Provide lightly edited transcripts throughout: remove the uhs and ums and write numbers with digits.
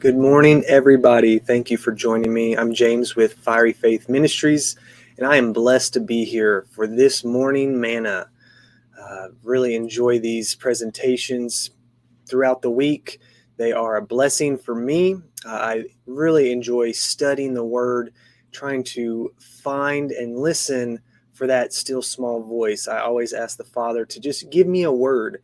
Good morning, everybody. Thank you for joining me. I'm James with Fiery Faith Ministries, and I am blessed to be here for this morning manna. Really enjoy these presentations throughout the week. They are a blessing for me. I really enjoy studying the Word, trying to find and listen for that still small voice. I always ask the Father to just give me a word,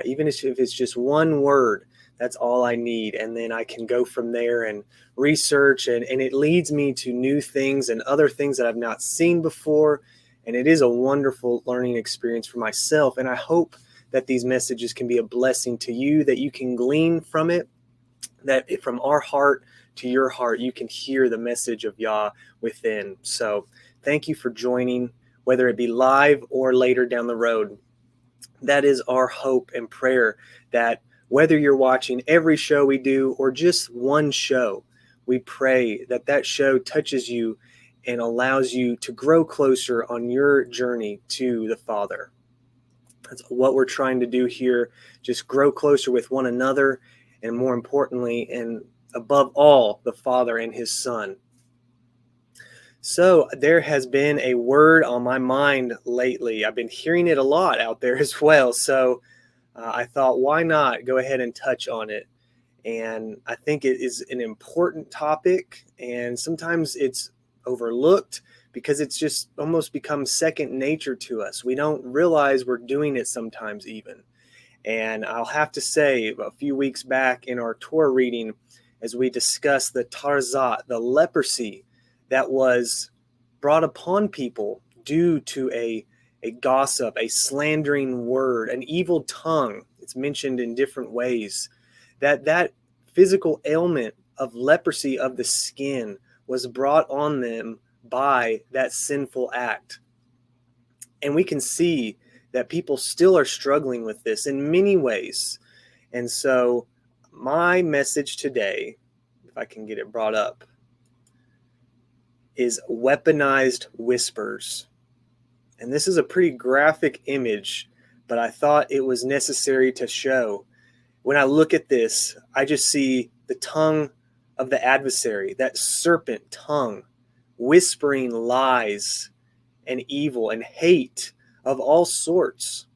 even if it's just one word. That's all I need. And then I can go from there and research, and it leads me to new things and other things that I've not seen before. And it is a wonderful learning experience for myself. And I hope that these messages can be a blessing to you, that you can glean from it, that from our heart to your heart, you can hear the message of Yah within. So thank you for joining, whether it be live or later down the road. That is our hope and prayer, that whether you're watching every show we do or just one show, we pray that that show touches you and allows you to grow closer on your journey to the Father. That's what we're trying to do here. Just grow closer with one another, and more importantly, and above all, the Father and His Son. So there has been a word on my mind lately. I've been hearing it a lot out there as well. So I thought, why not go ahead and touch on it? And I think it is an important topic, and sometimes it's overlooked because it's just almost become second nature to us. We don't realize we're doing it sometimes even. And I'll have to say, a few weeks back in our Torah reading, as we discussed the tarzat, the leprosy that was brought upon people due to a gossip, a slandering word, an evil tongue. It's mentioned in different ways. That physical ailment of leprosy of the skin was brought on them by that sinful act. And we can see that people still are struggling with this in many ways. And so my message today, if I can get it brought up, is weaponized whispers. And this is a pretty graphic image, but I thought it was necessary to show. When I look at this, I just see the tongue of the adversary, that serpent tongue, whispering lies and evil and hate of all sorts.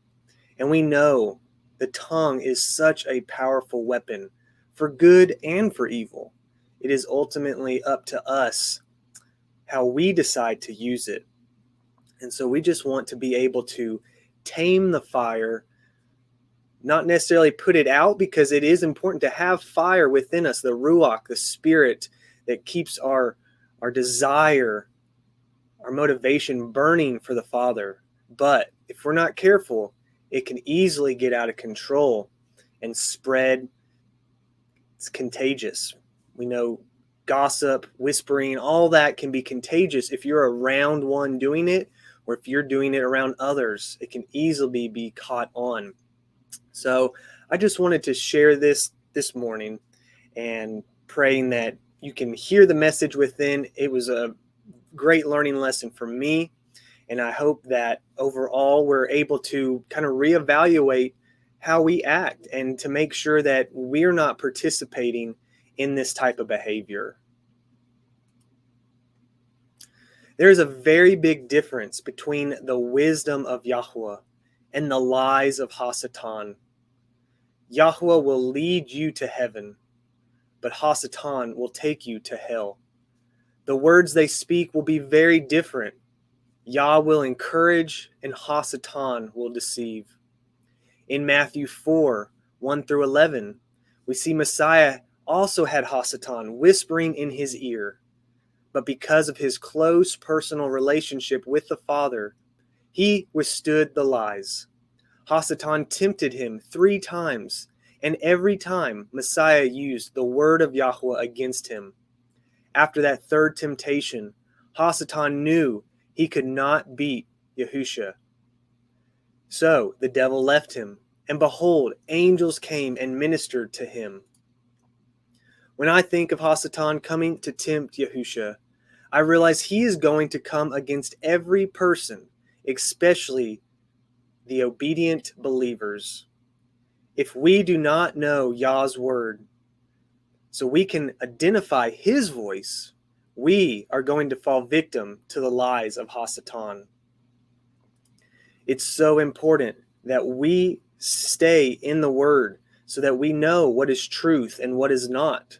And we know the tongue is such a powerful weapon for good and for evil. It is ultimately up to us how we decide to use it. And so we just want to be able to tame the fire, not necessarily put it out, because it is important to have fire within us, the Ruach, the spirit that keeps our desire, our motivation burning for the Father. But if we're not careful, it can easily get out of control and spread. It's contagious. We know gossip, whispering, all that can be contagious if you're around one doing it, or if you're doing it around others. It can easily be caught on. So I just wanted to share this morning, and praying that you can hear the message within. It was a great learning lesson for me, and I hope that overall we're able to kind of reevaluate how we act and to make sure that we're not participating in this type of behavior. There is a very big difference between the wisdom of yahuah and the lies of Hasatan. Yahuah will lead you to heaven, but Hasatan will take you to hell. The words they speak will be very different. Yah will encourage, and Hasatan will deceive. In Matthew 4, 1 through 11, we see Messiah also had Hasatan whispering in his ear. But because of his close personal relationship with the Father, he withstood the lies. Hasatan tempted him 3 times, and every time Messiah used the word of Yahuwah against him. After that third temptation, Hasatan knew he could not beat Yahusha. So the devil left him, and behold, angels came and ministered to him. When I think of Hasatan coming to tempt Yahusha, I realize he is going to come against every person, especially the obedient believers. If we do not know Yah's word, so we can identify his voice, we are going to fall victim to the lies of Hasatan. It's so important that we stay in the word so that we know what is truth and what is not.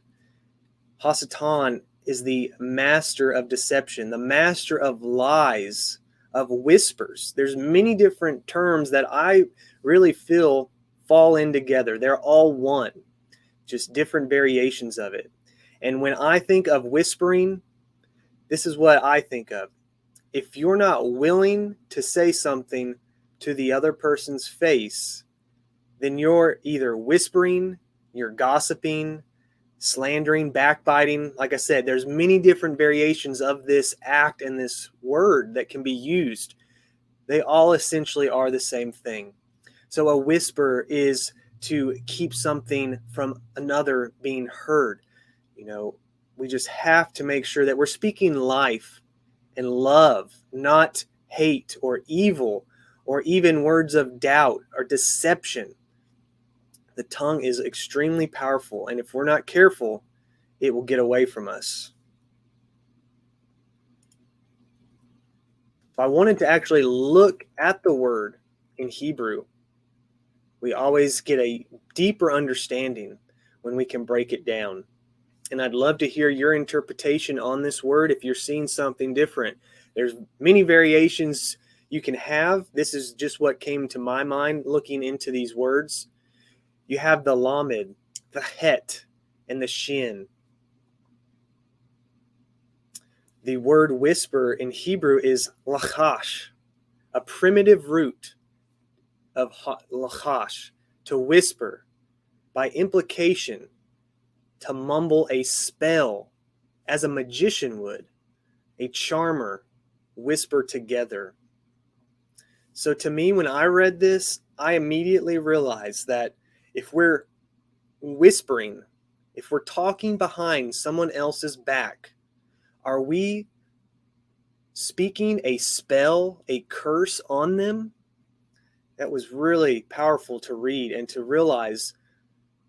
Hasatan is the master of deception, the master of lies, of whispers. There's many different terms that I really feel fall in together. They're all one, just different variations of it. And when I think of whispering, this is what I think of. If you're not willing to say something to the other person's face, then you're either whispering, you're gossiping, slandering, backbiting. Like I said, there's many different variations of this act and this word that can be used. They all essentially are the same thing. So a whisper is to keep something from another being heard. We just have to make sure that we're speaking life and love, not hate or evil or even words of doubt or deception. The tongue is extremely powerful, and if we're not careful, it will get away from us. If I wanted to actually look at the word in Hebrew, we always get a deeper understanding when we can break it down. And I'd love to hear your interpretation on this word if you're seeing something different. There's many variations you can have. This is just what came to my mind looking into these words. You have the lamed, the het, and the shin. The word whisper in Hebrew is lachash, a primitive root of lachash, to whisper, by implication, to mumble a spell, as a magician would, a charmer, whisper together. So to me, when I read this, I immediately realized that if we're whispering, if we're talking behind someone else's back, are we speaking a spell, a curse on them? That was really powerful to read and to realize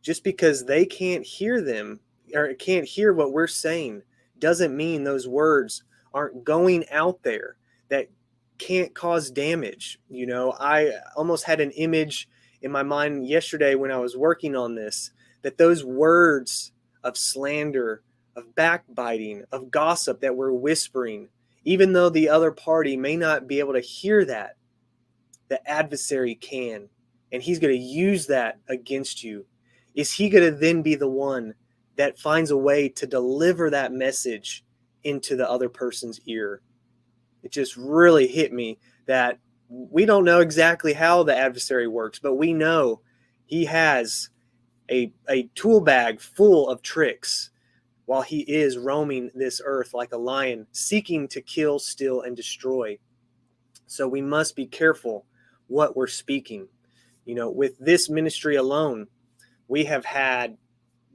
just because they can't hear them or can't hear what we're saying doesn't mean those words aren't going out there that can't cause damage. I almost had an image in my mind yesterday when I was working on this, that those words of slander, of backbiting, of gossip that we're whispering, even though the other party may not be able to hear that, the adversary can, and he's going to use that against you. Is he going to then be the one that finds a way to deliver that message into the other person's ear? It just really hit me that we don't know exactly how the adversary works, but we know he has a tool bag full of tricks while he is roaming this earth like a lion, seeking to kill, steal, and destroy. So we must be careful what we're speaking. With this ministry alone, we have had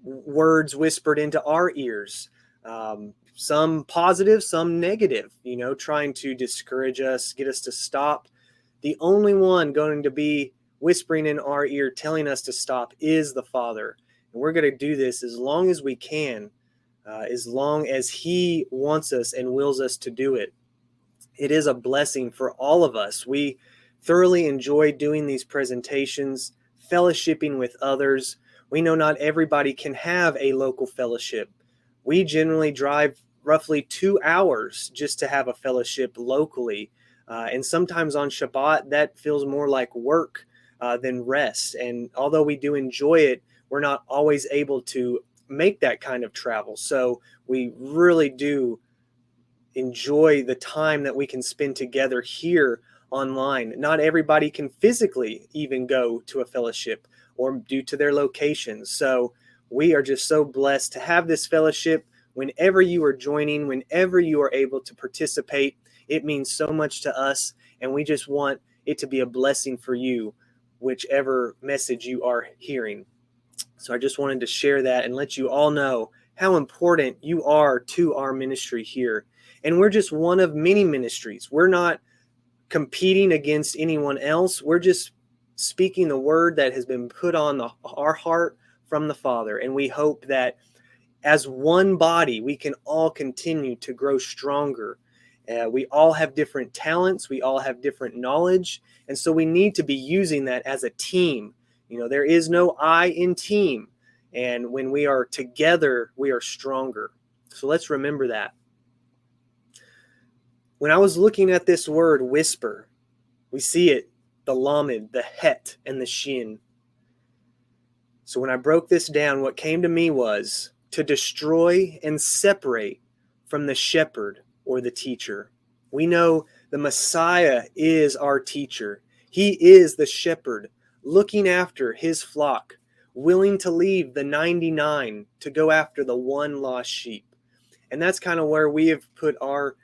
words whispered into our ears, some positive, some negative, trying to discourage us, get us to stop. The only one going to be whispering in our ear, telling us to stop, is the Father. And we're going to do this as long as we can, as long as he wants us and wills us to do it. It is a blessing for all of us. We thoroughly enjoy doing these presentations, fellowshipping with others. We know not everybody can have a local fellowship. We generally drive roughly 2 hours just to have a fellowship locally. And sometimes on Shabbat, that feels more like work than rest. And although we do enjoy it, we're not always able to make that kind of travel. So we really do enjoy the time that we can spend together here online. Not everybody can physically even go to a fellowship or due to their locations. So we are just so blessed to have this fellowship. Whenever you are joining, whenever you are able to participate, it means so much to us, and we just want it to be a blessing for you, whichever message you are hearing. So I just wanted to share that and let you all know how important you are to our ministry here. And we're just one of many ministries. We're not competing against anyone else. We're just speaking the word that has been put on our heart from the Father. And we hope that as one body, we can all continue to grow stronger. We all have different talents. We all have different knowledge. And so we need to be using that as a team. There is no I in team. And when we are together, we are stronger. So let's remember that. When I was looking at this word whisper, we see it, the lamed, the het, and the shin. So when I broke this down, what came to me was to destroy and separate from the shepherd or the teacher. We know the Messiah is our teacher. He is the shepherd looking after his flock, willing to leave the 99 to go after the one lost sheep. And that's kind of where we have put our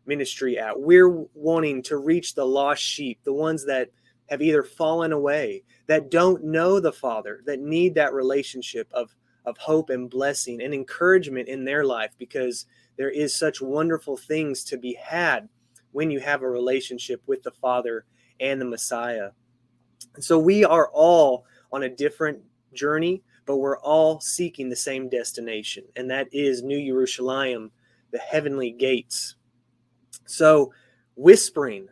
ministry at. We're wanting to reach the lost sheep, the ones that have either fallen away, that don't know the Father, that need that relationship of hope and blessing and encouragement in their life, because there is such wonderful things to be had when you have a relationship with the Father and the Messiah. And so we are all on a different journey, but we're all seeking the same destination, and that is New Jerusalem, the heavenly gates. So whispering,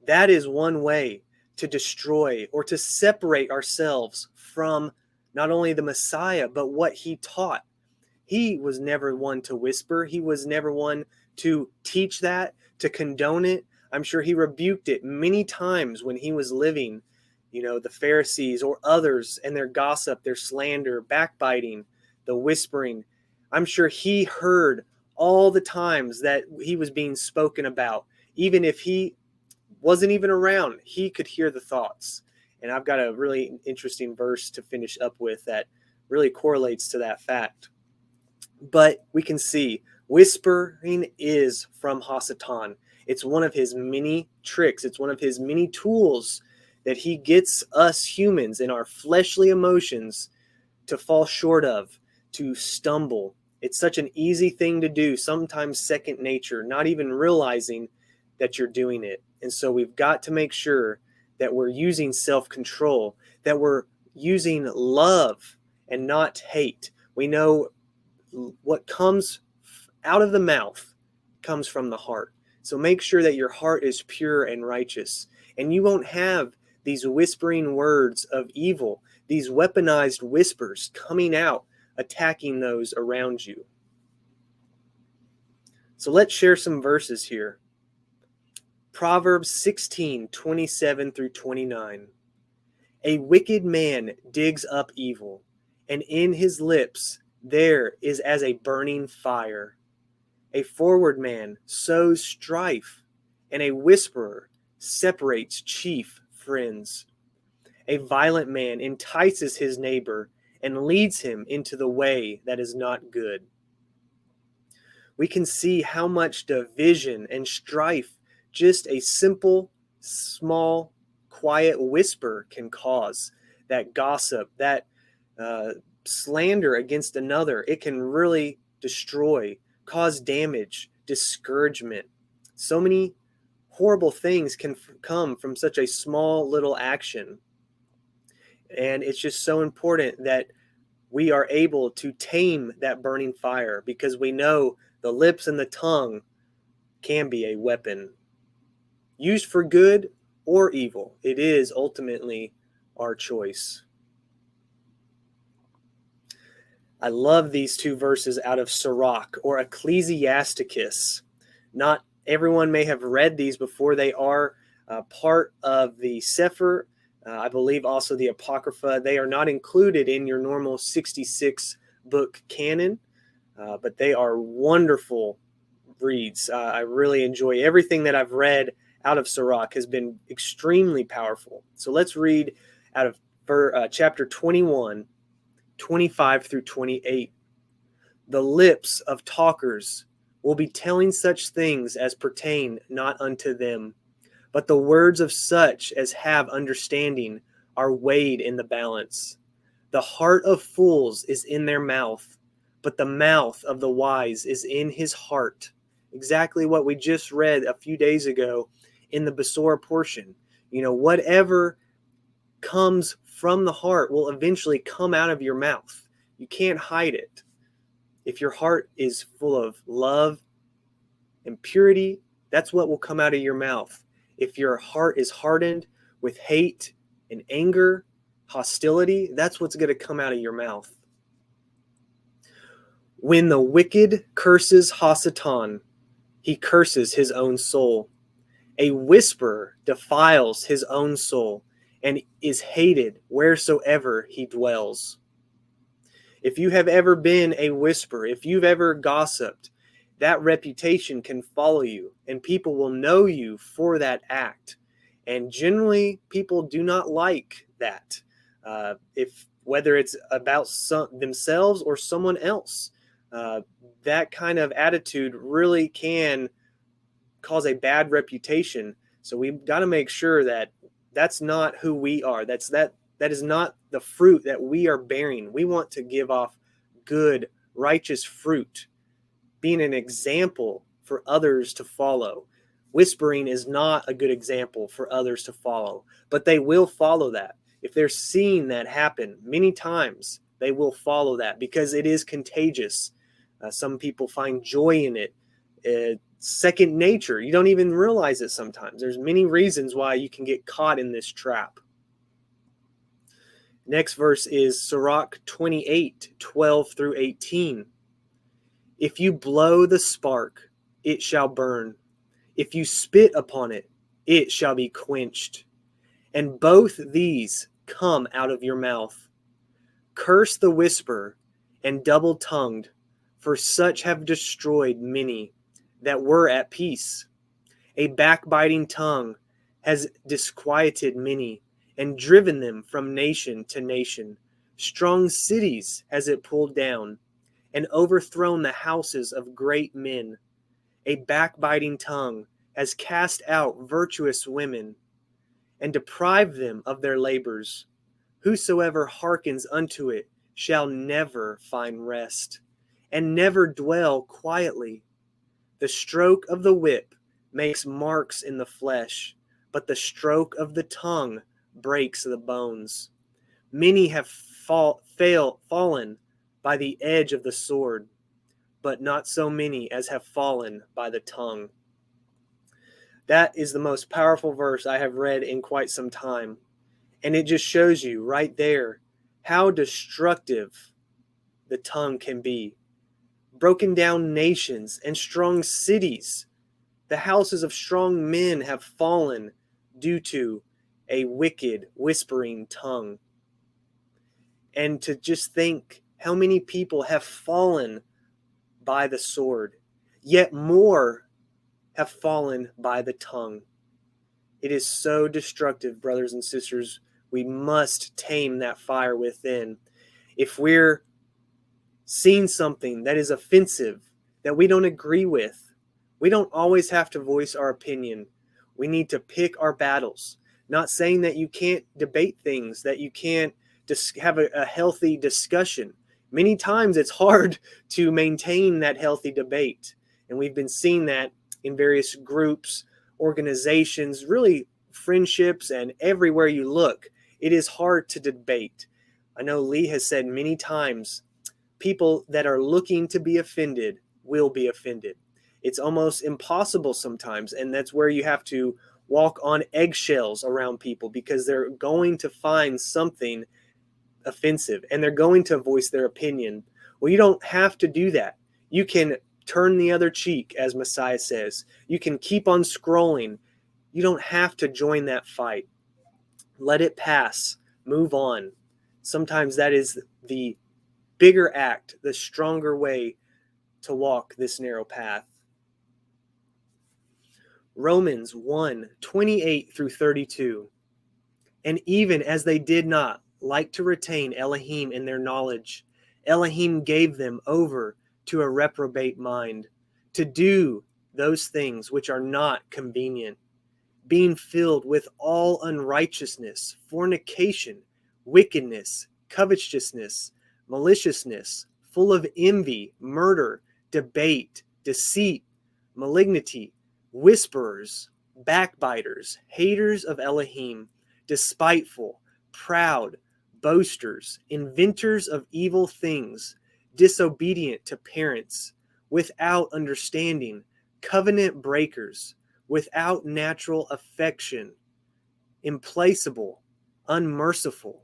that is one way to destroy or to separate ourselves from not only the Messiah, but what he taught. He was never one to whisper. He was never one to teach that, to condone it. I'm sure he rebuked it many times when he was living, the Pharisees or others and their gossip, their slander, backbiting, the whispering. I'm sure he heard all the times that he was being spoken about. Even if he wasn't even around, he could hear the thoughts. And I've got a really interesting verse to finish up with that really correlates to that fact. But we can see whispering is from Hasatan. It's one of his many tricks. It's one of his many tools that he gets us humans in our fleshly emotions to fall short of, to stumble. It's such an easy thing to do, sometimes second nature, not even realizing that you're doing it. And so we've got to make sure that we're using self-control, that we're using love and not hate. We know what comes out of the mouth comes from the heart. So make sure that your heart is pure and righteous, and you won't have these whispering words of evil, these weaponized whispers coming out, attacking those around you. So let's share some verses here. Proverbs 16:27 through 29. A wicked man digs up evil, and in his lips there is as a burning fire. A forward man sows strife, and a whisperer separates chief friends. A violent man entices his neighbor and leads him into the way that is not good. We can see how much division and strife just a simple, small, quiet whisper can cause. That gossip, that slander against another, it can really destroy, cause damage, discouragement. So many horrible things can come from such a small little action. And it's just so important that we are able to tame that burning fire, because we know the lips and the tongue can be a weapon. Used for good or evil, it is ultimately our choice. I love these two verses out of Sorak or Ecclesiasticus. Not everyone may have read these before. They are part of the Sefer, I believe also the Apocrypha. They are not included in your normal 66 book canon, but they are wonderful reads. I really enjoy everything that I've read out of Sorak. Has been extremely powerful. So let's read out of chapter 21, 25 through 28. The lips of talkers will be telling such things as pertain not unto them, but the words of such as have understanding are weighed in the balance. The heart of fools is in their mouth, but the mouth of the wise is in his heart. Exactly what we just read a few days ago in the Besora portion. Whatever comes from the heart will eventually come out of your mouth. You can't hide it. If your heart is full of love and purity, that's what will come out of your mouth. If your heart is hardened with hate and anger, hostility, that's what's going to come out of your mouth. When the wicked curses Hasatan, he curses his own soul. A whisperer defiles his own soul and is hated wheresoever he dwells. If you have ever been a whisperer, if you've ever gossiped, that reputation can follow you, and people will know you for that act. And generally, people do not like that, whether it's about themselves or someone else. That kind of attitude really can cause a bad reputation. So we've got to make sure that that's not who we are. That is not the fruit that we are bearing. We want to give off good, righteous fruit, being an example for others to follow. Whispering is not a good example for others to follow, but they will follow that. If they're seeing that happen many times, they will follow that because it is contagious. Some people find joy in it. Second nature. You don't even realize it sometimes. There's many reasons why you can get caught in this trap. Next verse is Sorak 28, 12 through 18. If you blow the spark, it shall burn. If you spit upon it, it shall be quenched. And both these come out of your mouth. Curse the whisperer and double-tongued, for such have destroyed many that were at peace. A backbiting tongue has disquieted many and driven them from nation to nation. Strong cities has it pulled down and overthrown the houses of great men. A backbiting tongue has cast out virtuous women and deprived them of their labors. Whosoever hearkens unto it shall never find rest and never dwell quietly. The stroke of the whip makes marks in the flesh, but the stroke of the tongue breaks the bones. Many have fallen by the edge of the sword, but not so many as have fallen by the tongue. That is the most powerful verse I have read in quite some time. And it just shows you right there how destructive the tongue can be. Broken down nations and strong cities. The houses of strong men have fallen due to a wicked, whispering tongue. And to just think how many people have fallen by the sword, yet more have fallen by the tongue. It is so destructive, brothers and sisters. We must tame that fire within. If we're seeing something that is offensive, that we don't agree with, we don't always have to voice our opinion. We need to pick our battles. Not saying that you can't debate things, that you can't have a healthy discussion. Many times it's hard to maintain that healthy debate. And we've been seeing that in various groups, organizations, really friendships, and everywhere you look. It is hard to debate. I know Lee has said many times, people that are looking to be offended will be offended. It's almost impossible sometimes, and that's where you have to walk on eggshells around people because they're going to find something offensive and they're going to voice their opinion. Well, you don't have to do that. You can turn the other cheek, as Messiah says. You can keep on scrolling. You don't have to join that fight. Let it pass. Move on. Sometimes that is the bigger act, the stronger way to walk this narrow path. Romans 1:28 through 32. And even as they did not like to retain Elohim in their knowledge, Elohim gave them over to a reprobate mind, to do those things which are not convenient, being filled with all unrighteousness, fornication, wickedness, covetousness, maliciousness, full of envy, murder, debate, deceit, malignity, whisperers, backbiters, haters of Elohim, despiteful, proud, boasters, inventors of evil things, disobedient to parents, without understanding, covenant breakers, without natural affection, implacable, unmerciful,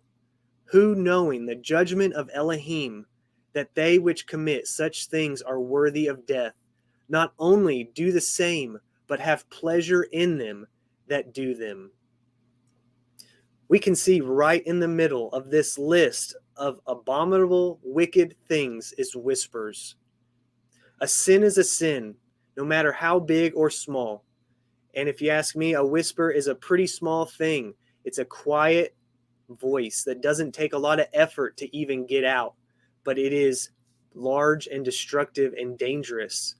who, knowing the judgment of Elohim, that they which commit such things are worthy of death, not only do the same, but have pleasure in them that do them. We can see right in the middle of this list of abominable, wicked things is whispers. A sin is a sin, no matter how big or small. And if you ask me, a whisper is a pretty small thing. It's a quiet voice that doesn't take a lot of effort to even get out, but it is large and destructive and dangerous.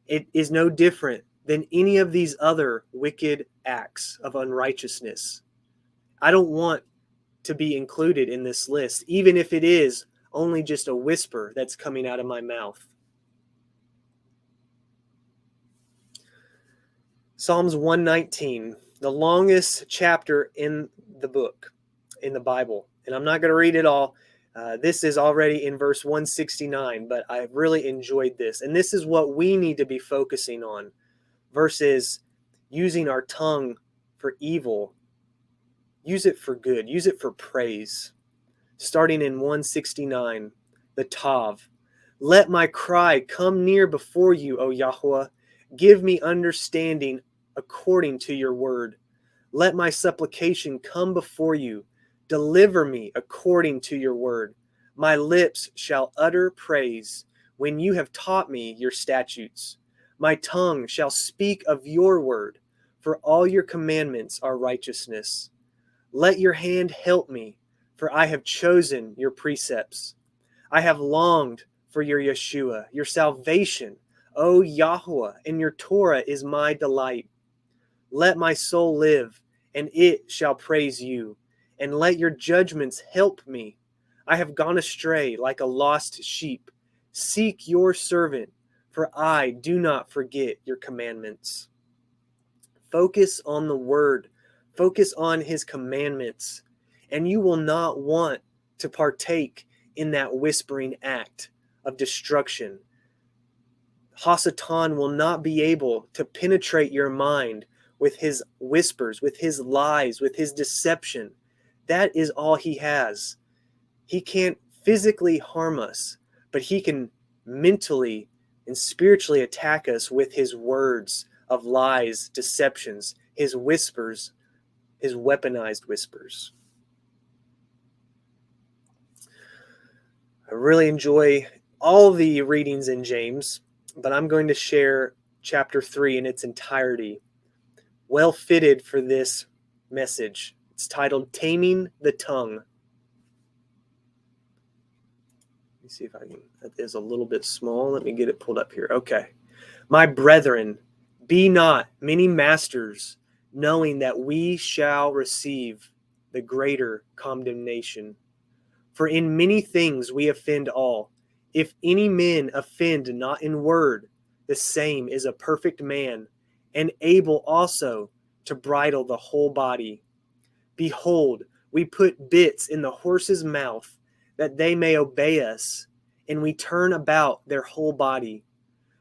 It is no different than any of these other wicked acts of unrighteousness. I don't want to be included in this list, even if it is only just a whisper that's coming out of my mouth. Psalms 119, the longest chapter in the book, in the Bible. And I'm not going to read it all. This is already in verse 169, but I really enjoyed this. And this is what we need to be focusing on versus using our tongue for evil. Use it for good. Use it for praise. Starting in 169, the Tav. Let my cry come near before you, O yahuah. Give me understanding according to your word. Let my supplication come before you. Deliver me according to your word. My lips shall utter praise when you have taught me your statutes. My tongue shall speak of your word, for all your commandments are righteousness. Let your hand help me, for I have chosen your precepts. I have longed for your Yeshua, your salvation, O yahuah, and your Torah is my delight. Let my soul live, and it shall praise you, and let your judgments help me. I have gone astray like a lost sheep. Seek your servant, for I do not forget your commandments. Focus on the word. Focus on his commandments, and you will not want to partake in that whispering act of destruction. Hasatan will not be able to penetrate your mind with his whispers, with his lies, with his deception. That is all he has. He can't physically harm us, but he can mentally and spiritually attack us with his words of lies, deceptions, his whispers, his weaponized whispers. I really enjoy all the readings in James, but I'm going to share chapter 3 in its entirety. Well fitted for this message. It's titled Taming the Tongue. Let me see if I can, that is a little bit small. Let me get it pulled up here. Okay. My brethren, be not many masters, knowing that we shall receive the greater condemnation. For in many things we offend all. If any man offend not in word, the same is a perfect man, and able also to bridle the whole body. Behold, we put bits in the horse's mouth, that they may obey us, and we turn about their whole body.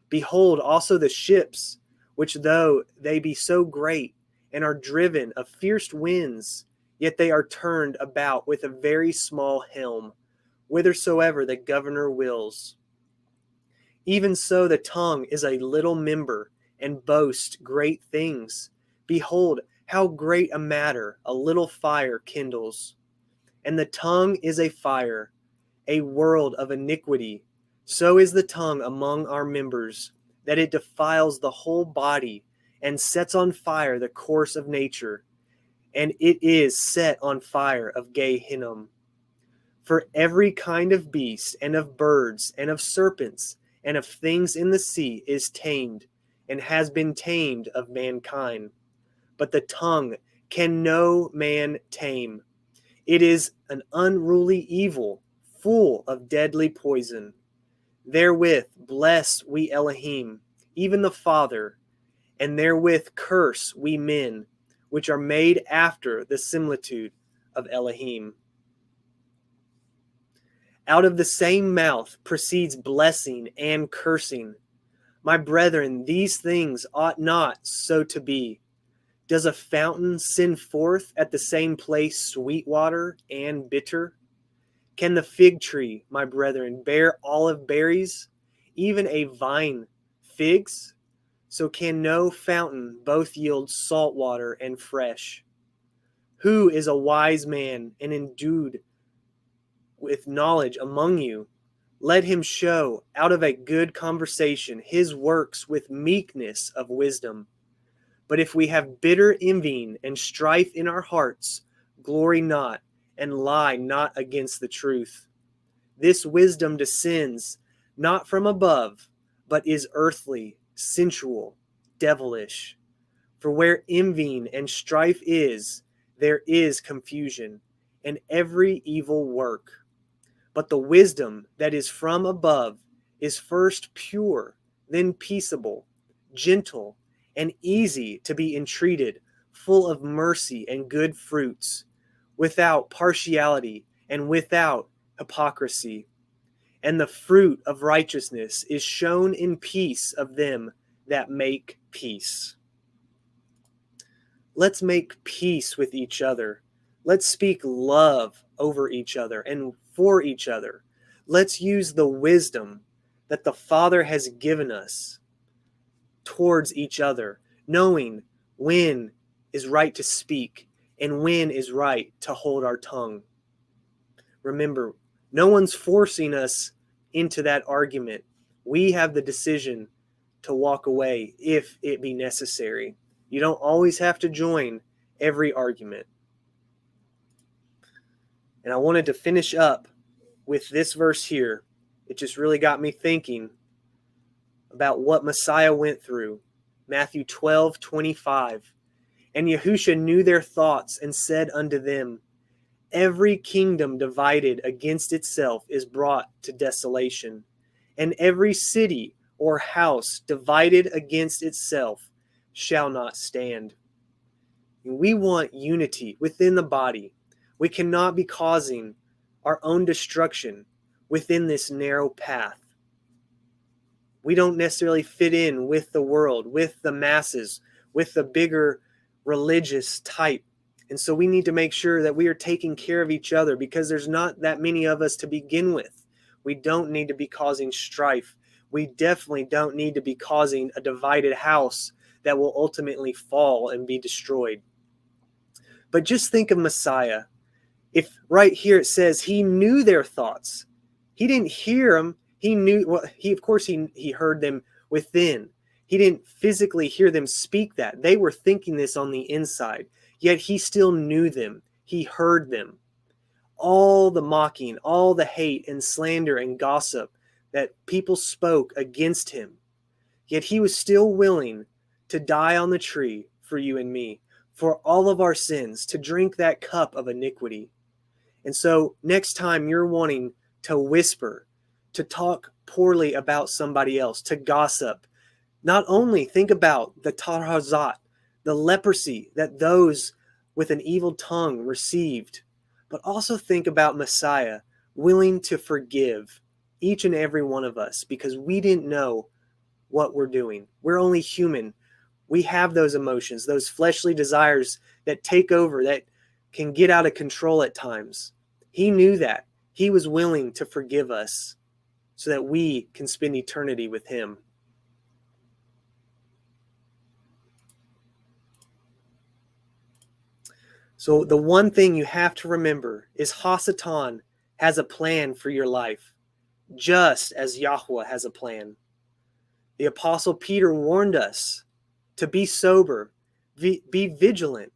Behold also the ships, which though they be so great, and are driven of fierce winds, yet they are turned about with a very small helm, whithersoever the governor wills. Even so the tongue is a little member, and boasts great things. Behold, how great a matter a little fire kindles. And the tongue is a fire, a world of iniquity. So is the tongue among our members, that it defiles the whole body, and sets on fire the course of nature, and it is set on fire of Gehenna. For every kind of beast, and of birds, and of serpents, and of things in the sea is tamed, and has been tamed of mankind. But the tongue can no man tame. It is an unruly evil, full of deadly poison. Therewith bless we Elohim, even the Father, and therewith curse we men, which are made after the similitude of Elohim. Out of the same mouth proceeds blessing and cursing. My brethren, these things ought not so to be. Does a fountain send forth at the same place sweet water and bitter? Can the fig tree, my brethren, bear olive berries, even a vine figs? So can no fountain both yield salt water and fresh. Who is a wise man and endued with knowledge among you? Let him show out of a good conversation his works with meekness of wisdom. But if we have bitter envying and strife in our hearts, glory not, and lie not against the truth. This wisdom descends not from above, but is earthly, sensual, devilish. For where envying and strife is, there is confusion, and every evil work. But the wisdom that is from above is first pure, then peaceable, gentle, and easy to be entreated, full of mercy and good fruits, without partiality and without hypocrisy. And the fruit of righteousness is shown in peace of them that make peace. Let's make peace with each other. Let's speak love over each other and for each other. Let's use the wisdom that the Father has given us towards each other, knowing when is right to speak and when is right to hold our tongue. Remember, no one's forcing us into that argument. We have the decision to walk away if it be necessary. You don't always have to join every argument. And I wanted to finish up with this verse here. It just really got me thinking about what Messiah went through. Matthew 12:25. And Yahusha knew their thoughts and said unto them, every kingdom divided against itself is brought to desolation, and every city or house divided against itself shall not stand. We want unity within the body. We cannot be causing our own destruction within this narrow path. We don't necessarily fit in with the world, with the masses, with the bigger religious type. And so we need to make sure that we are taking care of each other, because there's not that many of us to begin with. We don't need to be causing strife. We definitely don't need to be causing a divided house that will ultimately fall and be destroyed. But just think of Messiah. If right here it says he knew their thoughts. He didn't hear them. He knew, well, of course he heard them within. He didn't physically hear them speak that. They were thinking this on the inside. Yet he still knew them. He heard them. All the mocking, all the hate and slander and gossip that people spoke against him. Yet he was still willing to die on the tree for you and me, for all of our sins, to drink that cup of iniquity. And so next time you're wanting to whisper, to talk poorly about somebody else, to gossip, not only think about the tarazat, the leprosy that those with an evil tongue received, but also think about Messiah willing to forgive each and every one of us, because we didn't know what we're doing. We're only human. We have those emotions, those fleshly desires that take over, that can get out of control at times. He knew that. He was willing to forgive us so that we can spend eternity with him. So the one thing you have to remember is Hasatan has a plan for your life, just as yahuah has a plan. The Apostle Peter warned us to be sober, be vigilant,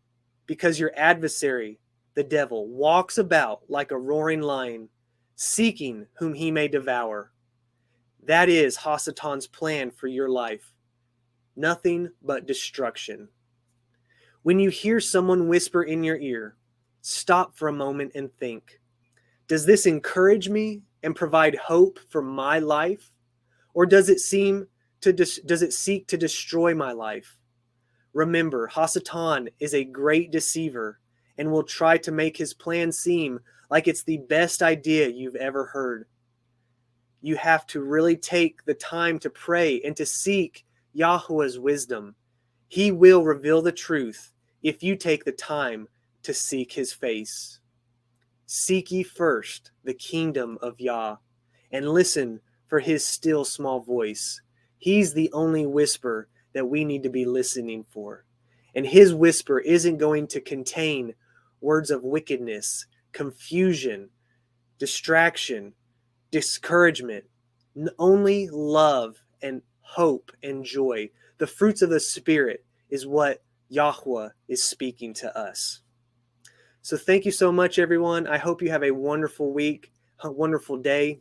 because your adversary, the devil, walks about like a roaring lion, seeking whom he may devour. That is Hasatan's plan for your life. Nothing but destruction. When you hear someone whisper in your ear, stop for a moment and think, does this encourage me and provide hope for my life? Or does it seek to destroy my life? Remember, Hasatan is a great deceiver and will try to make his plan seem like it's the best idea you've ever heard. You have to really take the time to pray and to seek Yahuah's wisdom. He will reveal the truth if you take the time to seek his face. Seek ye first the kingdom of Yah, and listen for his still small voice. He's the only whisper that we need to be listening for. And his whisper isn't going to contain words of wickedness, confusion, distraction, discouragement. Only love and hope and joy. The fruits of the Spirit is what Yahuah is speaking to us. So thank you so much, everyone. I hope you have a wonderful week, a wonderful day.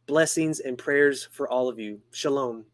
Blessings and prayers for all of you. Shalom.